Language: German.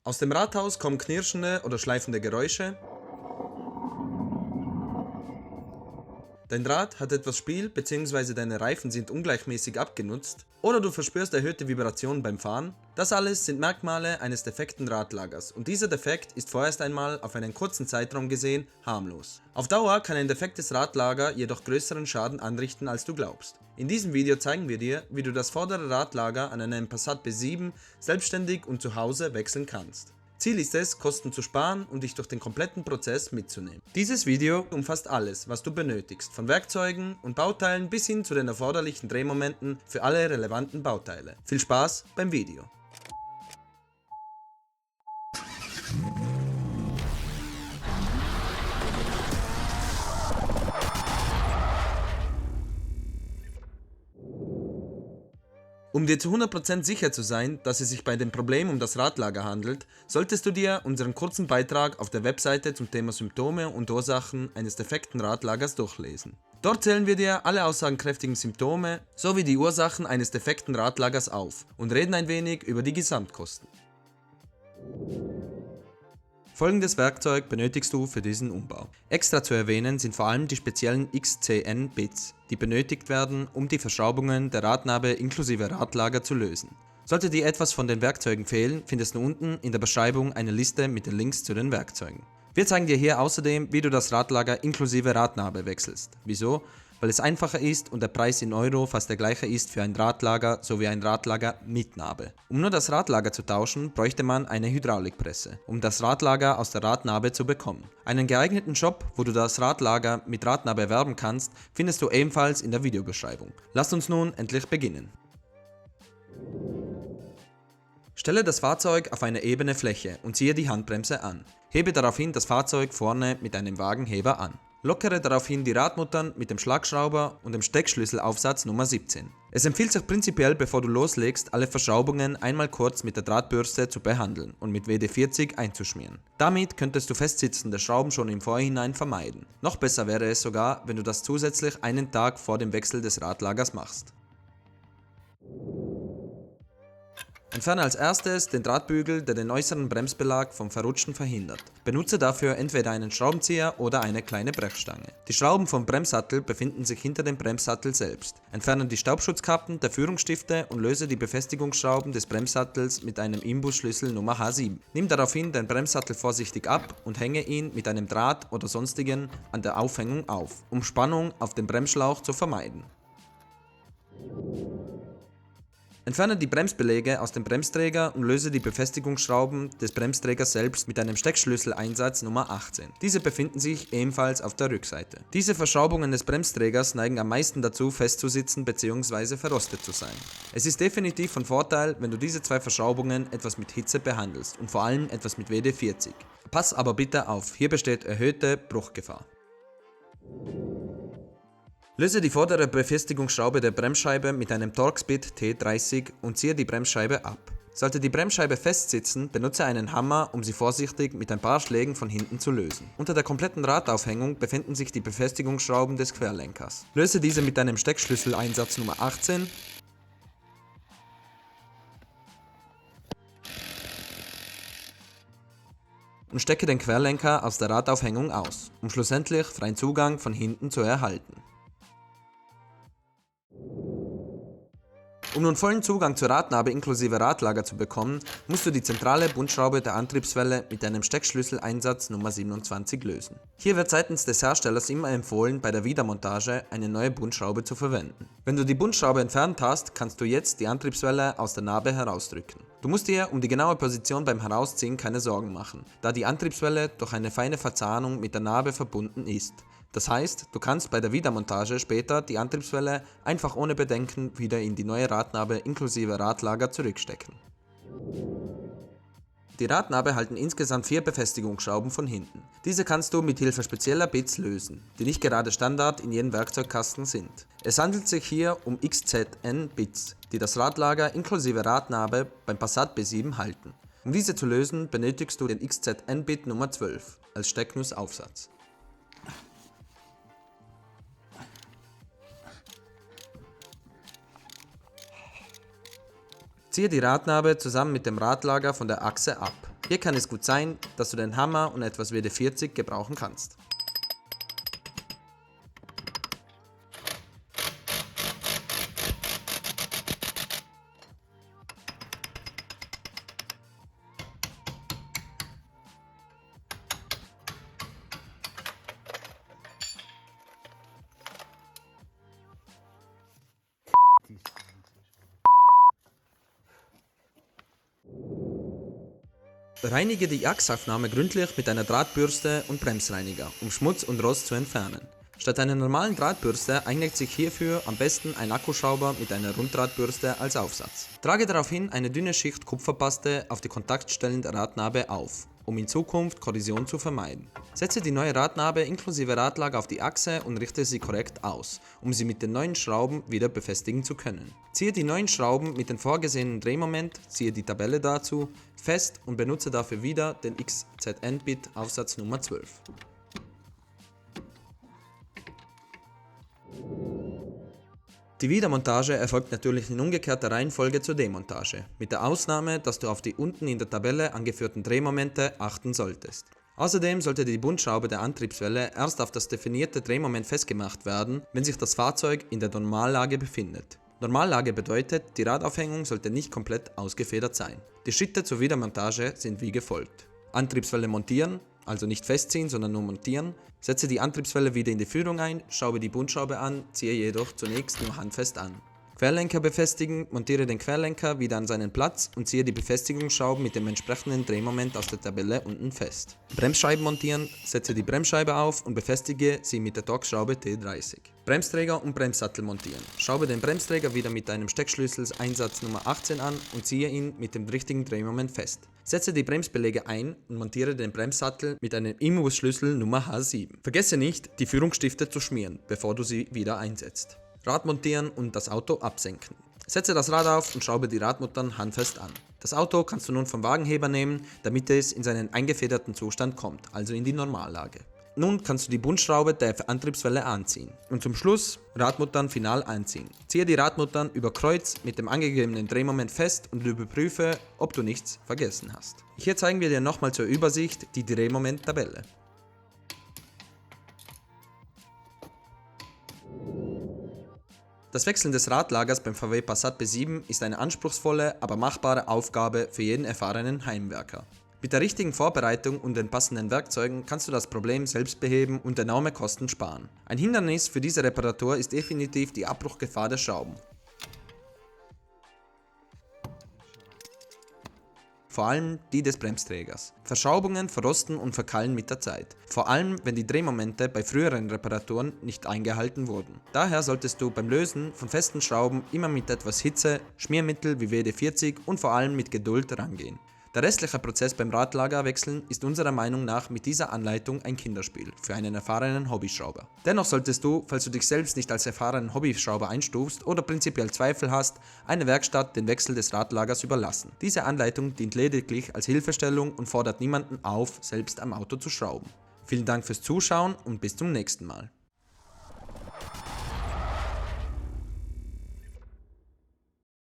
Aus dem Rathaus kommen knirschende oder schleifende Geräusche. Dein Draht hat etwas Spiel bzw. deine Reifen sind ungleichmäßig abgenutzt oder du verspürst erhöhte Vibrationen beim Fahren. Das alles sind Merkmale eines defekten Drahtlagers und dieser Defekt ist vorerst einmal auf einen kurzen Zeitraum gesehen harmlos. Auf Dauer kann ein defektes Radlager jedoch größeren Schaden anrichten als du glaubst. In diesem Video zeigen wir dir, wie du das vordere Radlager an einem Passat B7 selbstständig und zu Hause wechseln kannst. Ziel ist es, Kosten zu sparen und dich durch den kompletten Prozess mitzunehmen. Dieses Video umfasst alles, was du benötigst, von Werkzeugen und Bauteilen bis hin zu den erforderlichen Drehmomenten für alle relevanten Bauteile. Viel Spaß beim Video! Um dir zu 100% sicher zu sein, dass es sich bei dem Problem um das Radlager handelt, solltest du dir unseren kurzen Beitrag auf der Webseite zum Thema Symptome und Ursachen eines defekten Radlagers durchlesen. Dort zählen wir dir alle aussagenkräftigen Symptome sowie die Ursachen eines defekten Radlagers auf und reden ein wenig über die Gesamtkosten. Folgendes Werkzeug benötigst du für diesen Umbau. Extra zu erwähnen sind vor allem die speziellen XCN-Bits, die benötigt werden, um die Verschraubungen der Radnabe inklusive Radlager zu lösen. Sollte dir etwas von den Werkzeugen fehlen, findest du unten in der Beschreibung eine Liste mit den Links zu den Werkzeugen. Wir zeigen dir hier außerdem, wie du das Radlager inklusive Radnabe wechselst. Wieso? Weil es einfacher ist und der Preis in Euro fast der gleiche ist für ein Radlager sowie ein Radlager mit Nabe. Um nur das Radlager zu tauschen, bräuchte man eine Hydraulikpresse, um das Radlager aus der Radnabe zu bekommen. Einen geeigneten Shop, wo du das Radlager mit Radnabe erwerben kannst, findest du ebenfalls in der Videobeschreibung. Lasst uns nun endlich beginnen. Stelle das Fahrzeug auf eine ebene Fläche und ziehe die Handbremse an. Hebe daraufhin das Fahrzeug vorne mit einem Wagenheber an. Lockere daraufhin die Radmuttern mit dem Schlagschrauber und dem Steckschlüsselaufsatz Nummer 17. Es empfiehlt sich prinzipiell, bevor du loslegst, alle Verschraubungen einmal kurz mit der Drahtbürste zu behandeln und mit WD-40 einzuschmieren. Damit könntest du festsitzende Schrauben schon im Vorhinein vermeiden. Noch besser wäre es sogar, wenn du das zusätzlich einen Tag vor dem Wechsel des Radlagers machst. Entferne als erstes den Drahtbügel, der den äußeren Bremsbelag vom Verrutschen verhindert. Benutze dafür entweder einen Schraubenzieher oder eine kleine Brechstange. Die Schrauben vom Bremssattel befinden sich hinter dem Bremssattel selbst. Entferne die Staubschutzkappen der Führungsstifte und löse die Befestigungsschrauben des Bremssattels mit einem Imbusschlüssel Nummer H7. Nimm daraufhin den Bremssattel vorsichtig ab und hänge ihn mit einem Draht oder sonstigen an der Aufhängung auf, um Spannung auf dem Bremsschlauch zu vermeiden. Entferne die Bremsbeläge aus dem Bremsträger und löse die Befestigungsschrauben des Bremsträgers selbst mit einem Steckschlüsseleinsatz Nummer 18. Diese befinden sich ebenfalls auf der Rückseite. Diese Verschraubungen des Bremsträgers neigen am meisten dazu, festzusitzen bzw. verrostet zu sein. Es ist definitiv von Vorteil, wenn du diese zwei Verschraubungen etwas mit Hitze behandelst und vor allem etwas mit WD-40. Pass aber bitte auf, hier besteht erhöhte Bruchgefahr. Löse die vordere Befestigungsschraube der Bremsscheibe mit einem Torx-Bit T30 und ziehe die Bremsscheibe ab. Sollte die Bremsscheibe festsitzen, benutze einen Hammer, um sie vorsichtig mit ein paar Schlägen von hinten zu lösen. Unter der kompletten Radaufhängung befinden sich die Befestigungsschrauben des Querlenkers. Löse diese mit einem Steckschlüsseleinsatz Nummer 18 und stecke den Querlenker aus der Radaufhängung aus, um schlussendlich freien Zugang von hinten zu erhalten. Um nun vollen Zugang zur Radnabe inklusive Radlager zu bekommen, musst du die zentrale Bundschraube der Antriebswelle mit einem Steckschlüsseleinsatz Nummer 27 lösen. Hier wird seitens des Herstellers immer empfohlen, bei der Wiedermontage eine neue Bundschraube zu verwenden. Wenn du die Bundschraube entfernt hast, kannst du jetzt die Antriebswelle aus der Nabe herausdrücken. Du musst dir um die genaue Position beim Herausziehen keine Sorgen machen, da die Antriebswelle durch eine feine Verzahnung mit der Nabe verbunden ist. Das heißt, du kannst bei der Wiedermontage später die Antriebswelle einfach ohne Bedenken wieder in die neue Radnabe inklusive Radlager zurückstecken. Die Radnabe halten insgesamt 4 Befestigungsschrauben von hinten. Diese kannst du mit Hilfe spezieller Bits lösen, die nicht gerade Standard in jedem Werkzeugkasten sind. Es handelt sich hier um XZN-Bits, die das Radlager inklusive Radnabe beim Passat B7 halten. Um diese zu lösen, benötigst du den XZN-Bit Nummer 12 als Stecknussaufsatz. Ziehe die Radnabe zusammen mit dem Radlager von der Achse ab. Hier kann es gut sein, dass du den Hammer und etwas WD-40 gebrauchen kannst. Reinige die Achsaufnahme gründlich mit einer Drahtbürste und Bremsreiniger, um Schmutz und Rost zu entfernen. Statt einer normalen Drahtbürste eignet sich hierfür am besten ein Akkuschrauber mit einer Runddrahtbürste als Aufsatz. Trage daraufhin eine dünne Schicht Kupferpaste auf die Kontaktstellen der Radnabe auf, um in Zukunft Korrosion zu vermeiden. Setze die neue Radnabe inklusive Radlager auf die Achse und richte sie korrekt aus, um sie mit den neuen Schrauben wieder befestigen zu können. Ziehe die neuen Schrauben mit dem vorgesehenen Drehmoment, ziehe die Tabelle dazu, fest und benutze dafür wieder den XZN-Bit Aufsatz Nummer 12. Die Wiedermontage erfolgt natürlich in umgekehrter Reihenfolge zur Demontage, mit der Ausnahme, dass du auf die unten in der Tabelle angeführten Drehmomente achten solltest. Außerdem sollte die Bundschraube der Antriebswelle erst auf das definierte Drehmoment festgemacht werden, wenn sich das Fahrzeug in der Normallage befindet. Normallage bedeutet, die Radaufhängung sollte nicht komplett ausgefedert sein. Die Schritte zur Wiedermontage sind wie gefolgt. Antriebswelle montieren, also nicht festziehen, sondern nur montieren. Setze die Antriebswelle wieder in die Führung ein, schraube die Bundschraube an, ziehe jedoch zunächst nur handfest an. Querlenker befestigen, montiere den Querlenker wieder an seinen Platz und ziehe die Befestigungsschrauben mit dem entsprechenden Drehmoment aus der Tabelle unten fest. Bremsscheiben montieren, setze die Bremsscheibe auf und befestige sie mit der Torx-Schraube T30. Bremsträger und Bremssattel montieren. Schraube den Bremsträger wieder mit einem Steckschlüssel Einsatz Nummer 18 an und ziehe ihn mit dem richtigen Drehmoment fest. Setze die Bremsbeläge ein und montiere den Bremssattel mit einem Imbusschlüssel Nummer H7. Vergesse nicht, die Führungsstifte zu schmieren, bevor du sie wieder einsetzt. Rad montieren und das Auto absenken. Setze das Rad auf und schraube die Radmuttern handfest an. Das Auto kannst du nun vom Wagenheber nehmen, damit es in seinen eingefederten Zustand kommt, also in die Normallage. Nun kannst du die Bundschraube der Antriebswelle anziehen. Und zum Schluss Radmuttern final einziehen. Ziehe die Radmuttern über Kreuz mit dem angegebenen Drehmoment fest und überprüfe, ob du nichts vergessen hast. Hier zeigen wir dir nochmal zur Übersicht die Drehmoment-Tabelle. Das Wechseln des Radlagers beim VW Passat B7 ist eine anspruchsvolle, aber machbare Aufgabe für jeden erfahrenen Heimwerker. Mit der richtigen Vorbereitung und den passenden Werkzeugen kannst du das Problem selbst beheben und enorme Kosten sparen. Ein Hindernis für diese Reparatur ist definitiv die Abbruchgefahr der Schrauben. Vor allem die des Bremsträgers. Verschraubungen verrosten und verkallen mit der Zeit, vor allem wenn die Drehmomente bei früheren Reparaturen nicht eingehalten wurden. Daher solltest du beim Lösen von festen Schrauben immer mit etwas Hitze, Schmiermittel wie WD-40 und vor allem mit Geduld rangehen. Der restliche Prozess beim Radlagerwechseln ist unserer Meinung nach mit dieser Anleitung ein Kinderspiel für einen erfahrenen Hobbyschrauber. Dennoch solltest du, falls du dich selbst nicht als erfahrenen Hobbyschrauber einstufst oder prinzipiell Zweifel hast, einer Werkstatt den Wechsel des Radlagers überlassen. Diese Anleitung dient lediglich als Hilfestellung und fordert niemanden auf, selbst am Auto zu schrauben. Vielen Dank fürs Zuschauen und bis zum nächsten Mal.